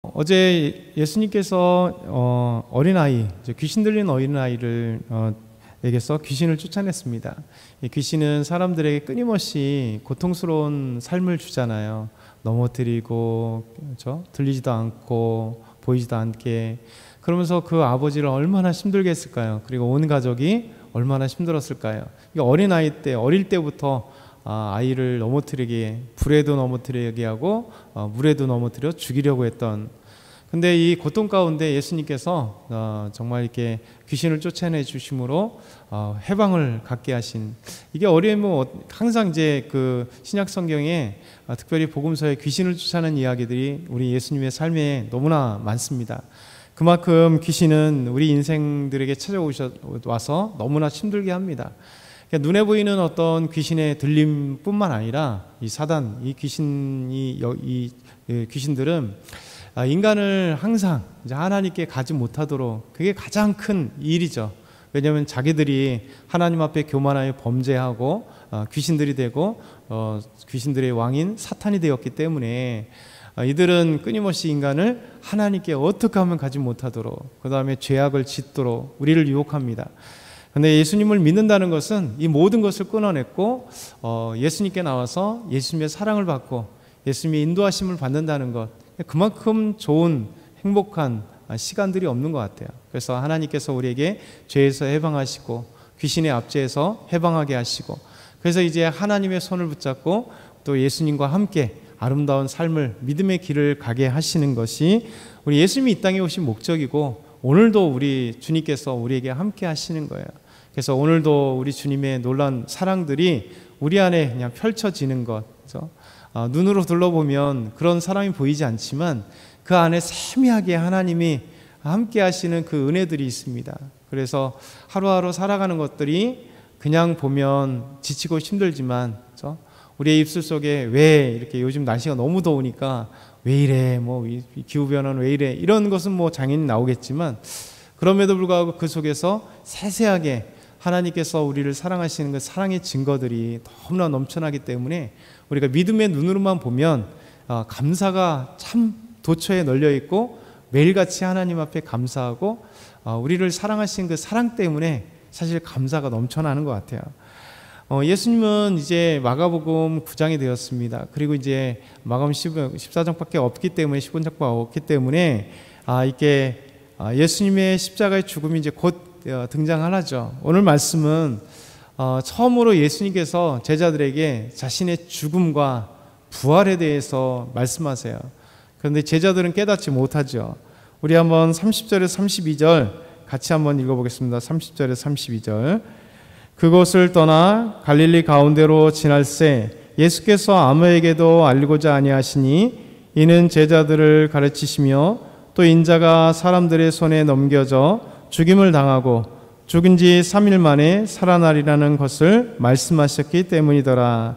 어제 예수님께서 어린아이, 귀신 들린 어린아이를 에게서 귀신을 쫓아냈습니다. 이 귀신은 사람들에게 끊임없이 고통스러운 삶을 주잖아요. 넘어뜨리고, 그렇죠? 들리지도 않고 보이지도 않게. 그러면서 그 아버지를 얼마나 힘들게 했을까요? 그리고 온 가족이 얼마나 힘들었을까요? 어릴 때부터 아이를 넘어뜨리게, 불에도 넘어뜨리게 하고 물에도 넘어뜨려 죽이려고 했던. 근데 이 고통 가운데 예수님께서 정말 이렇게 귀신을 쫓아내 주심으로 해방을 갖게 하신, 이게 어려우면 항상 이제 그 신약 성경에 특별히 복음서에 귀신을 쫓아내는 이야기들이 우리 예수님의 삶에 너무나 많습니다. 그만큼 귀신은 우리 인생들에게 찾아와서 너무나 힘들게 합니다. 그러니까 눈에 보이는 어떤 귀신의 들림뿐만 아니라 이 사단, 이 귀신들은 인간을 항상 이제 하나님께 가지 못하도록, 그게 가장 큰 일이죠. 왜냐하면 자기들이 하나님 앞에 교만하여 범죄하고 귀신들이 되고 귀신들의 왕인 사탄이 되었기 때문에 이들은 끊임없이 인간을 하나님께 어떻게 하면 가지 못하도록, 그 다음에 죄악을 짓도록 우리를 유혹합니다. 그런데 예수님을 믿는다는 것은 이 모든 것을 끊어냈고 예수님께 나와서 예수님의 사랑을 받고 예수님의 인도하심을 받는다는 것, 그만큼 좋은 행복한 시간들이 없는 것 같아요. 그래서 하나님께서 우리에게 죄에서 해방하시고 귀신의 압제에서 해방하게 하시고, 그래서 이제 하나님의 손을 붙잡고 또 예수님과 함께 아름다운 삶을, 믿음의 길을 가게 하시는 것이 우리 예수님이 이 땅에 오신 목적이고, 오늘도 우리 주님께서 우리에게 함께 하시는 거예요. 그래서 오늘도 우리 주님의 놀라운 사랑들이 우리 안에 그냥 펼쳐지는 것, 그렇죠? 눈으로 둘러보면 그런 사랑이 보이지 않지만 그 안에 세미하게 하나님이 함께 하시는 그 은혜들이 있습니다. 그래서 하루하루 살아가는 것들이 그냥 보면 지치고 힘들지만, 그렇죠? 우리의 입술 속에 왜 이렇게 요즘 날씨가 너무 더우니까 왜 이래, 뭐 기후변화는 왜 이래, 이런 것은 뭐 당연히 나오겠지만, 그럼에도 불구하고 그 속에서 세세하게 하나님께서 우리를 사랑하시는 그 사랑의 증거들이 너무나 넘쳐나기 때문에 우리가 믿음의 눈으로만 보면 감사가 참 도처에 널려 있고 매일같이 하나님 앞에 감사하고 우리를 사랑하신 그 사랑 때문에 사실 감사가 넘쳐나는 것 같아요. 예수님은 이제 마가복음 9장이 되었습니다. 그리고 이제 마가복음 14장밖에 없기 때문에, 15장밖에 없기 때문에 이게 예수님의 십자가의 죽음이 이제 곧 등장하죠. 오늘 말씀은 처음으로 예수님께서 제자들에게 자신의 죽음과 부활에 대해서 말씀하세요. 그런데 제자들은 깨닫지 못하죠. 우리 한번 30절에서 32절 같이 한번 읽어보겠습니다. 30절에서 32절. 그곳을 떠나 갈릴리 가운데로 지날새 예수께서 아무에게도 알리고자 아니하시니 이는 제자들을 가르치시며 또 인자가 사람들의 손에 넘겨져 죽임을 당하고 죽은 지 3일 만에 살아나리라는 것을 말씀하셨기 때문이더라.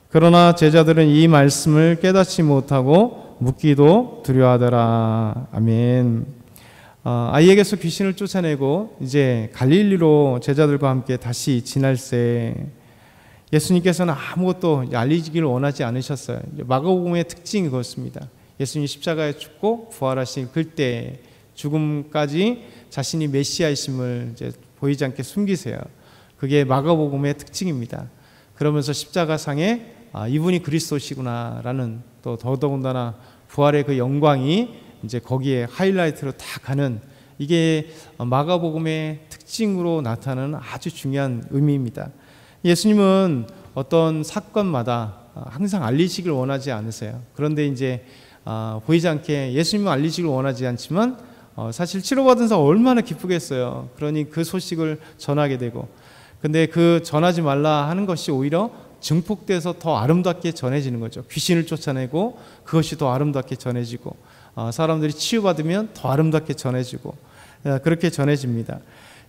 그러나 제자들은 이 말씀을 깨닫지 못하고 묻기도 두려워하더라. 아멘. 아이에게서 귀신을 쫓아내고 이제 갈릴리로 제자들과 함께 다시 지날새 예수님께서는 아무것도 알리기를 원하지 않으셨어요. 마가복음의 특징이 그렇습니다. 예수님이 십자가에 죽고 부활하신 그때 죽음까지 자신이 메시아이심을 이제 보이지 않게 숨기세요. 그게 마가복음의 특징입니다. 그러면서 십자가상에 이분이 그리스도시구나라는, 또 더더군다나 부활의 그 영광이 이제 거기에 하이라이트로 다 가는, 이게 마가복음의 특징으로 나타나는 아주 중요한 의미입니다. 예수님은 어떤 사건마다 항상 알리시길 원하지 않으세요. 그런데 이제 보이지 않게 예수님은 알리시길 원하지 않지만 사실 치료받은 사람 얼마나 기쁘겠어요. 그러니 그 소식을 전하게 되고, 근데 그 전하지 말라 하는 것이 오히려 증폭돼서 더 아름답게 전해지는 거죠. 귀신을 쫓아내고 그것이 더 아름답게 전해지고, 사람들이 치유받으면 더 아름답게 전해지고, 그렇게 전해집니다.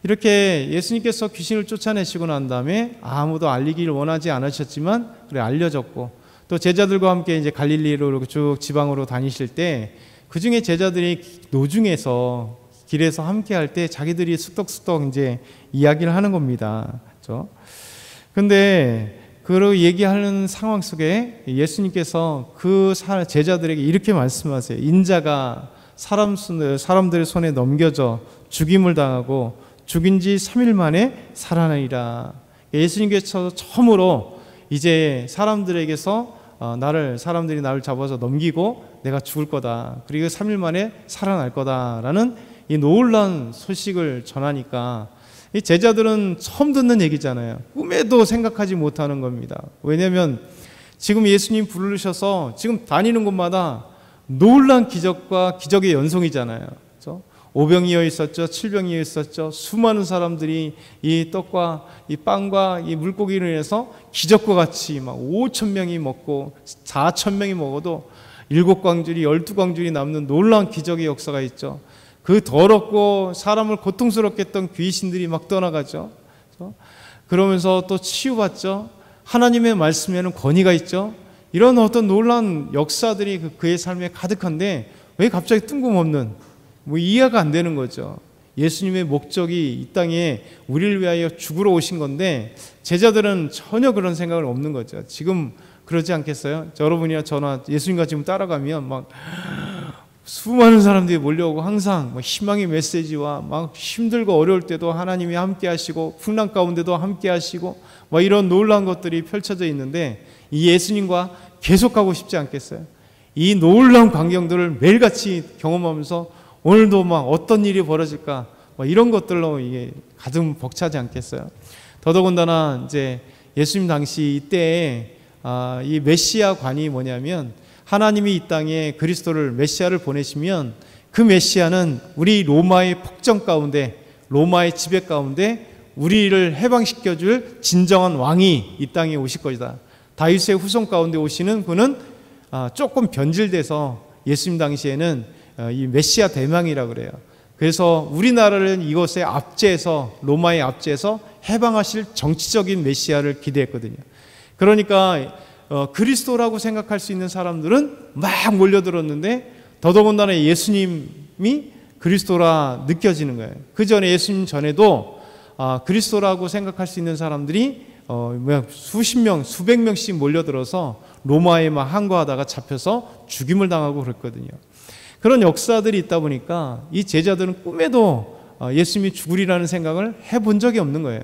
이렇게 예수님께서 귀신을 쫓아내시고 난 다음에 아무도 알리기를 원하지 않으셨지만 그래 알려졌고, 또 제자들과 함께 이제 갈릴리로 쭉 지방으로 다니실 때 그 중에 제자들이 노중에서 길에서 함께 할 때 자기들이 쑥덕쑥덕 이제 이야기를 하는 겁니다. 그렇죠? 근데 그 얘기하는 상황 속에 예수님께서 그 제자들에게 이렇게 말씀하세요. 인자가 사람들의 손에 넘겨져 죽임을 당하고 죽인 지 3일 만에 살아나니라. 예수님께서 처음으로 이제 사람들에게서 사람들이 나를 잡아서 넘기고 내가 죽을 거다, 그리고 3일 만에 살아날 거다라는 이 놀라운 소식을 전하니까 이 제자들은 처음 듣는 얘기잖아요. 꿈에도 생각하지 못하는 겁니다. 왜냐하면 지금 예수님 부르셔서 지금 다니는 곳마다 놀라운 기적과 기적의 연속이잖아요. 그렇죠? 오병이어 있었죠. 칠병이어 있었죠. 수많은 사람들이 이 떡과 이 빵과 이 물고기를 인해서 기적과 같이 막 5천 명이 먹고 4천 명이 먹어도 7광줄이 12광줄이 남는 놀라운 기적의 역사가 있죠. 그 더럽고 사람을 고통스럽게 했던 귀신들이 막 떠나가죠. 그러면서 또 치유받죠. 하나님의 말씀에는 권위가 있죠. 이런 어떤 놀라운 역사들이 그의 삶에 가득한데 왜 갑자기 뜬금없는, 이해가 안 되는 거죠. 예수님의 목적이 이 땅에 우리를 위하여 죽으러 오신 건데 제자들은 전혀 그런 생각은 없는 거죠. 지금 그러지 않겠어요? 여러분이나 저나 예수님과 지금 따라가면 막 수많은 사람들이 몰려오고 항상 희망의 메시지와 막 힘들고 어려울 때도 하나님이 함께 하시고 풍랑 가운데도 함께 하시고 이런 놀라운 것들이 펼쳐져 있는데 이 예수님과 계속하고 싶지 않겠어요? 이 놀라운 광경들을 매일같이 경험하면서 오늘도 막 어떤 일이 벌어질까 이런 것들로 이게 가슴 벅차지 않겠어요? 더더군다나 이제 예수님 당시 이때에 이 메시아관이 뭐냐면 하나님이 이 땅에 그리스도를 메시아를 보내시면 그 메시아는 우리 로마의 폭정 가운데, 로마의 지배 가운데 우리를 해방시켜줄 진정한 왕이 이 땅에 오실 것이다. 다윗의 후손 가운데 오시는 그는 조금 변질돼서 예수님 당시에는 이 메시아 대망이라고 그래요. 그래서 우리나라는 이것에 압제해서, 로마의 압제해서 해방하실 정치적인 메시아를 기대했거든요. 그러니까 그리스도라고 생각할 수 있는 사람들은 막 몰려들었는데 더더군다나 예수님이 그리스도라 느껴지는 거예요. 그 전에 예수님 전에도 그리스도라고 생각할 수 있는 사람들이 수십 명, 수백 명씩 몰려들어서 로마에 막 항거하다가 잡혀서 죽임을 당하고 그랬거든요. 그런 역사들이 있다 보니까 이 제자들은 꿈에도 예수님이 죽으리라는 생각을 해본 적이 없는 거예요.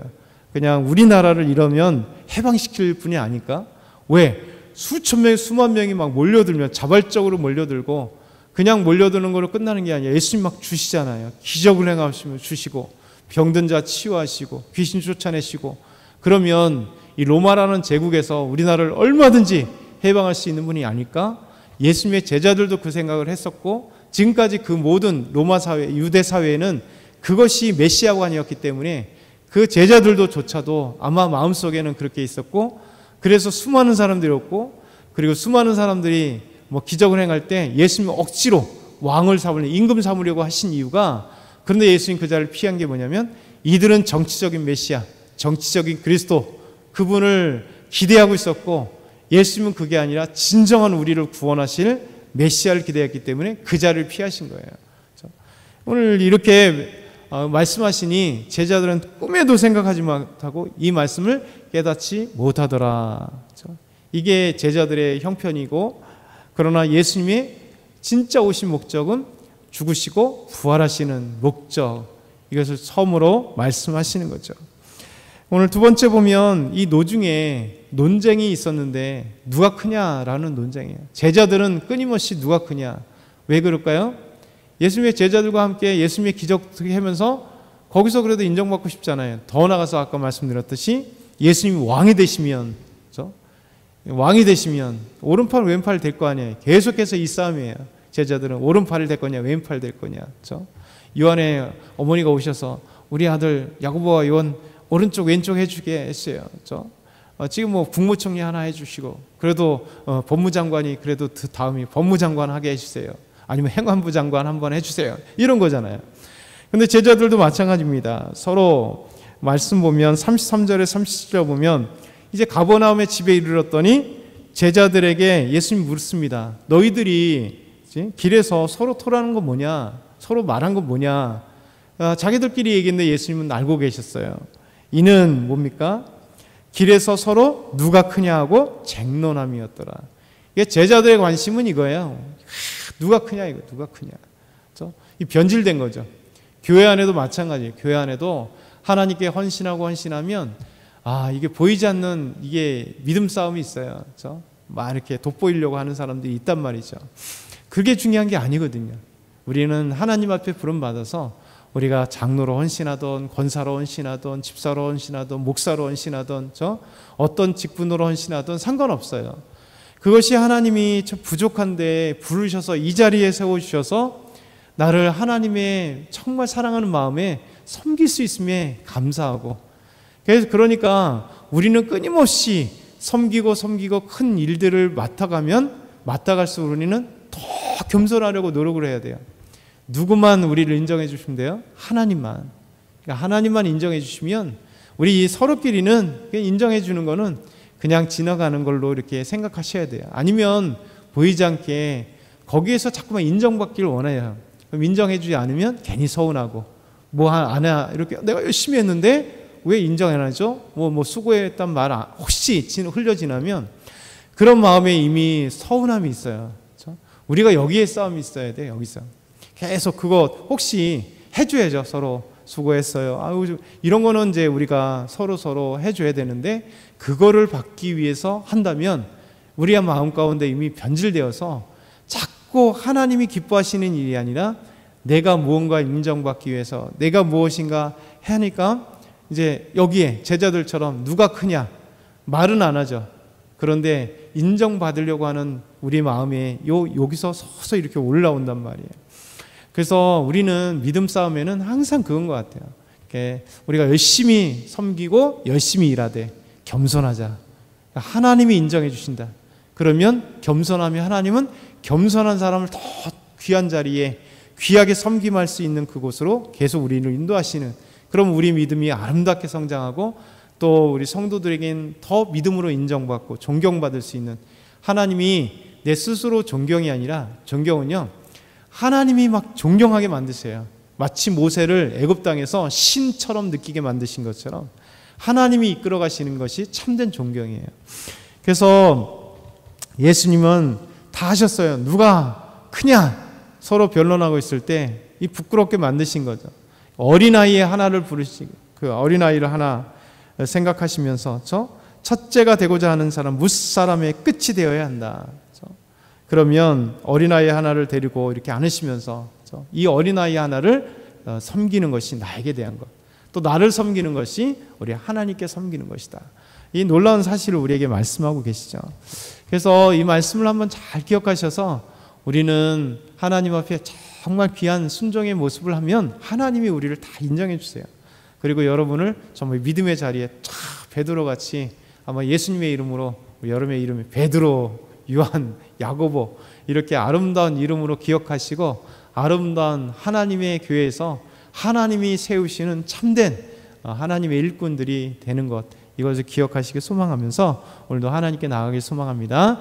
그냥 우리나라를 이러면 해방시킬 분이 아닐까? 왜? 수천 명, 수만 명이 막 몰려들면, 자발적으로 몰려들고 그냥 몰려드는 거로 끝나는 게 아니라 예수님 막 주시잖아요. 기적을 행하시면 주시고 병든 자 치유하시고 귀신 쫓아내시고, 그러면 이 로마라는 제국에서 우리나라를 얼마든지 해방할 수 있는 분이 아닐까? 예수님의 제자들도 그 생각을 했었고 지금까지 그 모든 로마 사회, 유대 사회에는 그것이 메시아관이었기 때문에 그 제자들도조차도 아마 마음속에는 그렇게 있었고, 그래서 수많은 사람들이 없고, 그리고 수많은 사람들이 기적을 행할 때 예수님 억지로 왕을 삼으려고, 임금 삼으려고 하신 이유가, 그런데 예수님 그 자리를 피한 게 뭐냐면 이들은 정치적인 메시아, 정치적인 그리스도, 그분을 기대하고 있었고 예수님은 그게 아니라 진정한 우리를 구원하실 메시아를 기대했기 때문에 그 자리를 피하신 거예요. 오늘 이렇게 말씀하시니 제자들은 꿈에도 생각하지 못하고 이 말씀을 깨닫지 못하더라. 이게 제자들의 형편이고, 그러나 예수님의 진짜 오신 목적은 죽으시고 부활하시는 목적, 이것을 처음으로 말씀하시는 거죠. 오늘 두 번째 보면 이 노중에 논쟁이 있었는데 누가 크냐라는 논쟁이에요. 제자들은 끊임없이 누가 크냐. 왜 그럴까요? 예수님의 제자들과 함께 예수님의 기적을 하면서 거기서 그래도 인정받고 싶잖아요. 더 나가서 아까 말씀드렸듯이 예수님이 왕이 되시면, 그렇죠? 왕이 되시면 오른팔 왼팔 될 거 아니에요. 계속해서 이 싸움이에요. 제자들은 오른팔을 될 거냐 왼팔 될 거냐. 그렇죠? 요한의 어머니가 오셔서 우리 아들 야고보와 요한 오른쪽 왼쪽 해주게 했어요. 그렇죠? 지금 국무총리 하나 해주시고, 그래도 법무장관이 그래도 다음이 법무장관 하게 해주세요. 아니면 행안부 장관 한번 해주세요. 이런 거잖아요. 근데 제자들도 마찬가지입니다. 서로 말씀 보면 33절에 37절 보면 이제 가버나움의 집에 이르렀더니 제자들에게 예수님이 묻습니다. 너희들이 길에서 서로 토라는 건 뭐냐? 서로 말한 건 뭐냐? 자기들끼리 얘기했는데 예수님은 알고 계셨어요. 이는 뭡니까? 길에서 서로 누가 크냐 하고 쟁론함이었더라. 이게 제자들의 관심은 이거예요. 누가 크냐 이거, 누가 크냐. 그렇죠? 이 변질된 거죠. 교회 안에도 마찬가지예요. 교회 안에도 하나님께 헌신하면 이게 보이지 않는 이게 믿음 싸움이 있어요. 그렇죠? 막 이렇게 돋보이려고 하는 사람들이 있단 말이죠. 그게 중요한 게 아니거든요. 우리는 하나님 앞에 부름받아서 우리가 장로로 헌신하던, 권사로 헌신하던, 집사로 헌신하던, 목사로 헌신하던, 어떤 직분으로 헌신하던 상관없어요. 그것이 하나님이 저 부족한데 부르셔서 이 자리에 세워주셔서 나를 하나님의 정말 사랑하는 마음에 섬길 수 있음에 감사하고, 그러니까 우리는 끊임없이 섬기고 큰 일들을 맡아갈수록 우리는 더 겸손하려고 노력을 해야 돼요. 누구만 우리를 인정해 주시면 돼요? 하나님만. 그러니까 하나님만 인정해 주시면 우리 서로끼리는 인정해 주는 거는 그냥 지나가는 걸로 이렇게 생각하셔야 돼요. 아니면 보이지 않게 거기에서 자꾸만 인정받기를 원해요. 그럼 인정해 주지 않으면 괜히 서운하고 안 해. 이렇게 내가 열심히 했는데 왜 인정 안 하죠? 수고했단 말 혹시 흘려 지나면 그런 마음에 이미 서운함이 있어요. 그렇죠? 우리가 여기에 싸움이 있어야 돼요. 여기서 계속 그거 혹시 해줘야죠. 서로 수고했어요. 이런 거는 이제 우리가 서로 해줘야 되는데, 그거를 받기 위해서 한다면 우리의 마음 가운데 이미 변질되어서 자꾸 하나님이 기뻐하시는 일이 아니라 내가 무언가 인정받기 위해서 내가 무엇인가 하니까 이제 여기에 제자들처럼 누가 크냐 말은 안 하죠. 그런데 인정받으려고 하는 우리 마음에 여기서 서서 이렇게 올라온단 말이에요. 그래서 우리는 믿음 싸움에는 항상 그건 것 같아요. 우리가 열심히 섬기고 열심히 일하되 겸손하자. 하나님이 인정해 주신다. 그러면 겸손하면 하나님은 겸손한 사람을 더 귀한 자리에 귀하게 섬김할 수 있는 그곳으로 계속 우리를 인도하시는, 그럼 우리 믿음이 아름답게 성장하고 또 우리 성도들에겐 더 믿음으로 인정받고 존경받을 수 있는, 하나님이 내 스스로 존경이 아니라 존경은요 하나님이 막 존경하게 만드세요. 마치 모세를 애굽 땅에서 신처럼 느끼게 만드신 것처럼 하나님이 이끌어 가시는 것이 참된 존경이에요. 그래서 예수님은 다 하셨어요. 누가 크냐 서로 변론하고 있을 때 이 부끄럽게 만드신 거죠. 어린아이의 하나를 부르시고 그 어린아이를 하나 생각하시면서 첫째가 되고자 하는 사람 무사람의 끝이 되어야 한다. 그러면 어린아이 하나를 데리고 이렇게 안으시면서 이 어린아이 하나를 섬기는 것이 나에게 대한 것, 또 나를 섬기는 것이 우리 하나님께 섬기는 것이다. 이 놀라운 사실을 우리에게 말씀하고 계시죠. 그래서 이 말씀을 한번 잘 기억하셔서 우리는 하나님 앞에 정말 귀한 순종의 모습을 하면 하나님이 우리를 다 인정해 주세요. 그리고 여러분을 정말 믿음의 자리에 베드로같이 아마 예수님의 이름으로, 여러분의 이름이 베드로, 요한, 야고보 이렇게 아름다운 이름으로 기억하시고 아름다운 하나님의 교회에서 하나님이 세우시는 참된 하나님의 일꾼들이 되는 것, 이것을 기억하시길 소망하면서 오늘도 하나님께 나아가길 소망합니다.